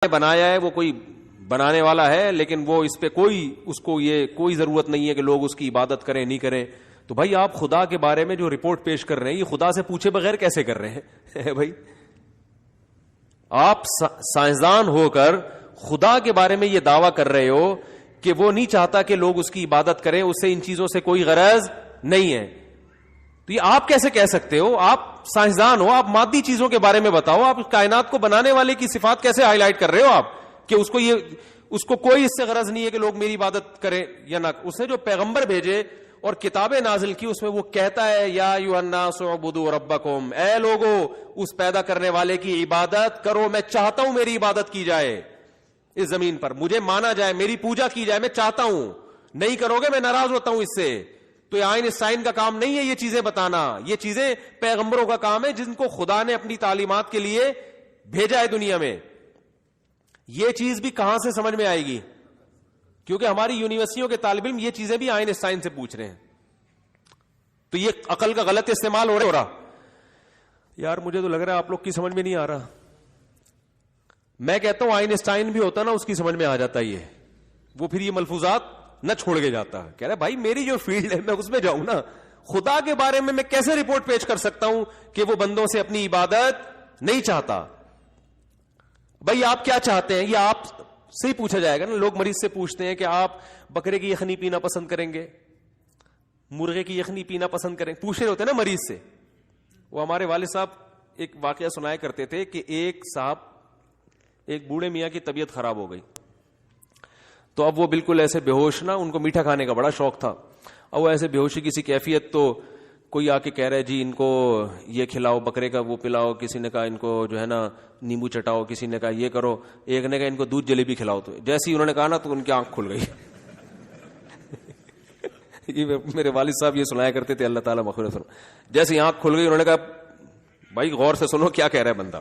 بنایا ہے وہ کوئی بنانے والا ہے, لیکن وہ اس پہ اس کو یہ کوئی ضرورت نہیں ہے کہ لوگ اس کی عبادت کریں نہیں کریں. تو بھائی آپ خدا کے بارے میں جو رپورٹ پیش کر رہے ہیں یہ خدا سے پوچھے بغیر کیسے کر رہے ہیں؟ بھائی آپ سائنسدان ہو کر خدا کے بارے میں یہ دعویٰ کر رہے ہو کہ وہ نہیں چاہتا کہ لوگ اس کی عبادت کریں, اسے ان چیزوں سے کوئی غرض نہیں ہے. تو یہ آپ کیسے کہہ سکتے ہو؟ آپ سائنسدان ہو, آپ مادی چیزوں کے بارے میں بتاؤ. آپ کائنات کو بنانے والے کی صفات کیسے ہائی لائٹ کر رہے ہو آپ کہ اس کو کوئی اس سے غرض نہیں ہے کہ لوگ میری عبادت کریں یا نہ. اس نے جو پیغمبر بھیجے اور کتابیں نازل کی اس میں وہ کہتا ہے یا ایھا الناس اعبدوا ربکم, اے لوگو اس پیدا کرنے والے کی عبادت کرو. میں چاہتا ہوں میری عبادت کی جائے اس زمین پر, مجھے مانا جائے, میری پوجا کی جائے, میں چاہتا ہوں. نہیں کرو گے میں ناراض ہوتا ہوں اس سے. تو یہ آئنسٹائن کا کام نہیں ہے یہ چیزیں بتانا, یہ چیزیں پیغمبروں کا کام ہے جن کو خدا نے اپنی تعلیمات کے لیے بھیجا ہے دنیا میں. یہ چیز بھی کہاں سے سمجھ میں آئے گی؟ کیونکہ ہماری یونیورسٹیوں کے طالب علم یہ چیزیں بھی آئنسٹائن سے پوچھ رہے ہیں. تو یہ عقل کا غلط استعمال ہو رہا. یار مجھے تو لگ رہا ہے آپ لوگ کی سمجھ میں نہیں آ رہا. میں کہتا ہوں آئنسٹائن بھی ہوتا نا اس کی سمجھ میں آ جاتا. یہ وہ پھر یہ ملفوظات نہ چھوڑ کے جاتا. کہہ رہا بھائی میری جو فیلڈ ہے میں اس میں جاؤں نا. خدا کے بارے میں کیسے رپورٹ پیش کر سکتا ہوں کہ وہ بندوں سے اپنی عبادت نہیں چاہتا؟ بھائی آپ کیا چاہتے ہیں یہ آپ سے ہی پوچھا جائے گا نا. لوگ مریض سے پوچھتے ہیں کہ آپ بکرے کی یخنی پینا پسند کریں گے, مرغے کی یخنی پینا پسند کریں, پوچھ رہے ہوتے ہیں نا مریض سے. وہ ہمارے والد صاحب ایک واقعہ سنایا کرتے تھے کہ ایک بوڑھے میاں کی طبیعت خراب ہو گئی. تو اب وہ بالکل ایسے بے ہوش نا, ان کو میٹھا کھانے کا بڑا شوق تھا. اب وہ ایسے بے ہوشی کسی کیفیت, تو کوئی آ کے کہہ رہا ہے جی ان کو یہ کھلاؤ, بکرے کا وہ پلاؤ, کسی نے کہا ان کو جو ہے نا نیمبو چٹاؤ, کسی نے کہا یہ کرو, ایک نے کہا ان کو دودھ جلیبی کھلاؤ. تو جیسے ہی انہوں نے کہا نا تو ان کی آنکھ کھل گئی. میرے والد صاحب یہ سنایا کرتے تھے, اللہ تعالیٰ مغفرت فرمائے. جیسے ہی آنکھ کھل گئی انہوں نے کہا بھائی غور سے سنو کیا کہہ رہا ہے بندہ.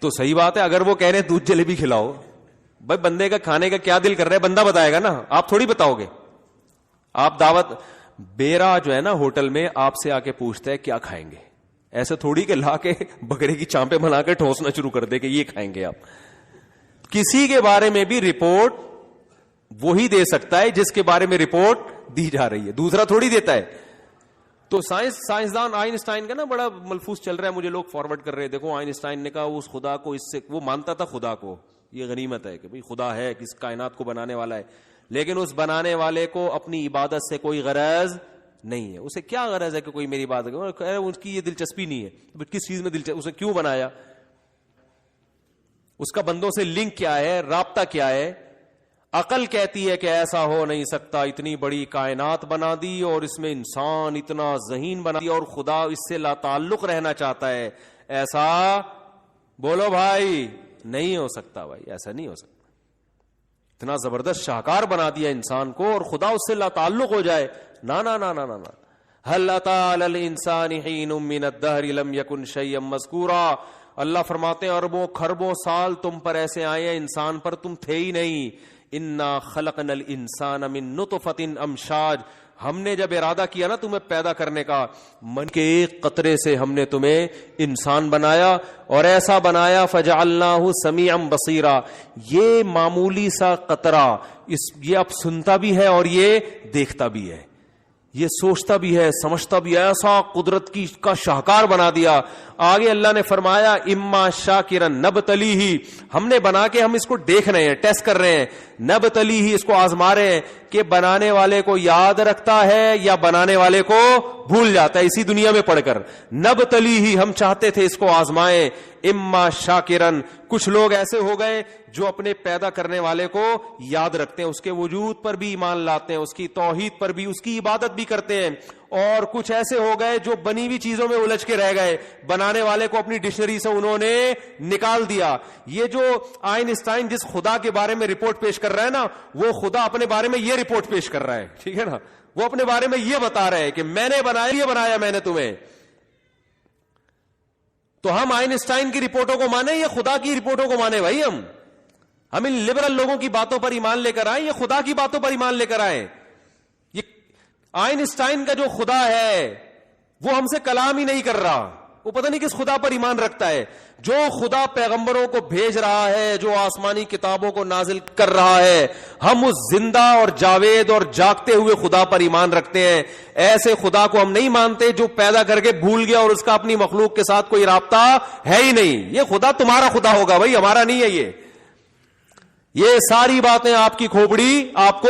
تو صحیح بات ہے, اگر وہ کہہ رہے ہیں دودھ جلیبی کھلاؤ, بھائی بندے کا کھانے کا کیا دل کر رہا ہے بندہ بتائے گا نا, آپ تھوڑی بتاؤ گے. آپ دعوت بیرا جو ہے نا ہوٹل میں آپ سے آ کے پوچھتا ہے کیا کھائیں گے, ایسے تھوڑی کہ لا کے بکرے کی چانپیں بنا کے ٹھوسنا شروع کر دے کہ یہ کھائیں گے آپ. کسی کے بارے میں بھی رپورٹ وہی دے سکتا ہے جس کے بارے میں رپورٹ دی جا رہی ہے, دوسرا تھوڑی دیتا ہے. تو سائنسدان آئنسٹائن کا نا بڑا ملفوظ چل رہا ہے, مجھے لوگ فارورڈ کر رہے ہیں. دیکھو آئنسٹائن نے کہا اس خدا کو, اس سے وہ مانتا تھا خدا کو, یہ غنیمت ہے کہ بھئی خدا ہے, کس کائنات کو بنانے والا ہے, لیکن اس بنانے والے کو اپنی عبادت سے کوئی غرض نہیں ہے. اسے کیا غرض ہے کہ کوئی میری عبادت کرے؟ اس کی یہ دلچسپی نہیں ہے. کس چیز میں دلچسپی, اسے کیوں بنایا, اس کا بندوں سے لنک کیا ہے, رابطہ کیا ہے؟ عقل کہتی ہے کہ ایسا ہو نہیں سکتا, اتنی بڑی کائنات بنا دی اور اس میں انسان اتنا ذہین بنا دیا اور خدا اس سے لا تعلق رہنا چاہتا ہے. ایسا بولو بھائی نہیں ہو سکتا. بھائی ایسا نہیں ہو سکتا. اتنا زبردست شاہکار بنا دیا انسان کو اور خدا اس سے لا تعلق ہو جائے, نا نا نا نا نا. هل اتى على الانسان حين من الدهر لم يكن شيئا مذكورا. اللہ فرماتے ہیں اربوں کھربوں سال تم پر ایسے آئے ہیں, انسان پر تم تھے ہی نہیں. انا خلقنا الانسان من نطفة امشاج. ہم نے جب ارادہ کیا نا تمہیں پیدا کرنے کا, من کے ایک قطرے سے ہم نے تمہیں انسان بنایا اور ایسا بنایا فجعلناہ سمیعا بصیرا. یہ معمولی سا قطرہ یہ اب سنتا بھی ہے اور یہ دیکھتا بھی ہے, یہ سوچتا بھی ہے, سمجھتا بھی ہے. ایسا قدرت کا شاہکار بنا دیا. آگے اللہ نے فرمایا اما شاکرا نبتلیہ, ہم نے بنا کے ہم اس کو دیکھ رہے ہیں, ٹیسٹ کر رہے ہیں. نبتلیہ, اس کو آزما رہے ہیں کہ بنانے والے کو یاد رکھتا ہے یا بنانے والے کو بھول جاتا ہے اسی دنیا میں پڑھ کر. نبتلیہ, ہم چاہتے تھے اس کو آزمائیں. اما شاکرن, کچھ لوگ ایسے ہو گئے جو اپنے پیدا کرنے والے کو یاد رکھتے ہیں, اس کے وجود پر بھی ایمان لاتے ہیں, اس کی توحید پر بھی, اس کی عبادت بھی کرتے ہیں. اور کچھ ایسے ہو گئے جو بنی ہوئی چیزوں میں الجھ کے رہ گئے, بنانے والے کو اپنی ڈکشنری سے انہوں نے نکال دیا. یہ جو آئنسٹائن جس خدا کے بارے میں رپورٹ پیش کر رہا ہے نا, وہ خدا اپنے بارے میں یہ رپورٹ پیش کر رہا ہے, ٹھیک ہے نا. وہ اپنے بارے میں یہ بتا رہا ہے کہ میں نے بنایا, یہ بنایا میں نے تمہیں. تو ہم آئنسٹائن کی رپورٹوں کو مانیں یا خدا کی رپورٹوں کو مانیں؟ بھائی ہم ان لبرل لوگوں کی باتوں پر ایمان لے کر آئیں یا خدا کی باتوں پر ایمان لے کر آئیں؟ یہ آئنسٹائن کا جو خدا ہے وہ ہم سے کلام ہی نہیں کر رہا, وہ پتہ نہیں کس خدا پر ایمان رکھتا ہے. جو خدا پیغمبروں کو بھیج رہا ہے, جو آسمانی کتابوں کو نازل کر رہا ہے, ہم اس زندہ اور جاوید اور جاگتے ہوئے خدا پر ایمان رکھتے ہیں. ایسے خدا کو ہم نہیں مانتے جو پیدا کر کے بھول گیا اور اس کا اپنی مخلوق کے ساتھ کوئی رابطہ ہے ہی نہیں. یہ خدا تمہارا خدا ہوگا بھائی, ہمارا نہیں ہے. یہ ساری باتیں آپ کی کھوپڑی آپ کو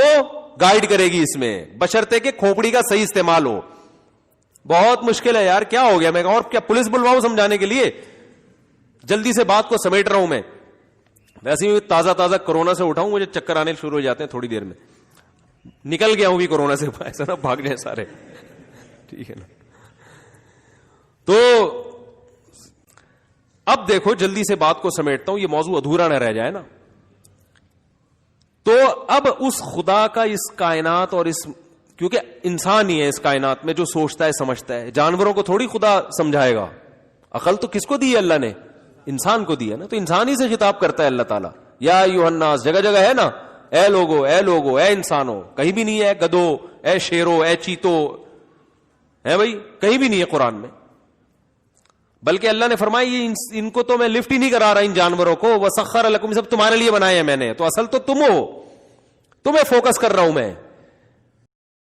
گائیڈ کرے گی اس میں, بشرطے کہ کھوپڑی کا صحیح استعمال ہو. بہت مشکل ہے یار, کیا ہو گیا میں اور کیا پولیس بلواؤں سمجھانے کے لیے؟ جلدی سے بات کو سمیٹ رہا ہوں میں. ویسے بھی تازہ کورونا سے اٹھاؤں, مجھے چکر آنے شروع ہو جاتے ہیں تھوڑی دیر میں. نکل گیا ہوں بھی کورونا سے, ایسا نہ بھاگ جائیں سارے, ٹھیک ہے نا. تو اب دیکھو جلدی سے بات کو سمیٹتا ہوں, یہ موضوع ادھورا نہ رہ جائے نا. تو اب اس خدا کا اس کائنات اور اس, کیونکہ انسان ہی ہے اس کائنات میں جو سوچتا ہے سمجھتا ہے, جانوروں کو تھوڑی خدا سمجھائے گا. عقل تو کس کو دی ہے اللہ نے؟ انسان کو دی ہے نا. تو انسان ہی سے خطاب کرتا ہے اللہ تعالیٰ. یا ایھا الناس جگہ جگہ ہے نا, اے لوگو اے لوگو اے انسانوں. کہیں بھی نہیں ہے گدو, اے شیرو, اے چیتو, ہے بھائی کہیں بھی نہیں ہے قرآن میں. بلکہ اللہ نے فرمایا یہ ان کو تو میں لفٹ ہی نہیں کرا رہا, ان جانوروں کو. وسخر لکم, سب تمہارے لیے بنائے ہیں میں نے. تو اصل تو تم ہو, تمہیں فوکس کر رہا ہوں میں.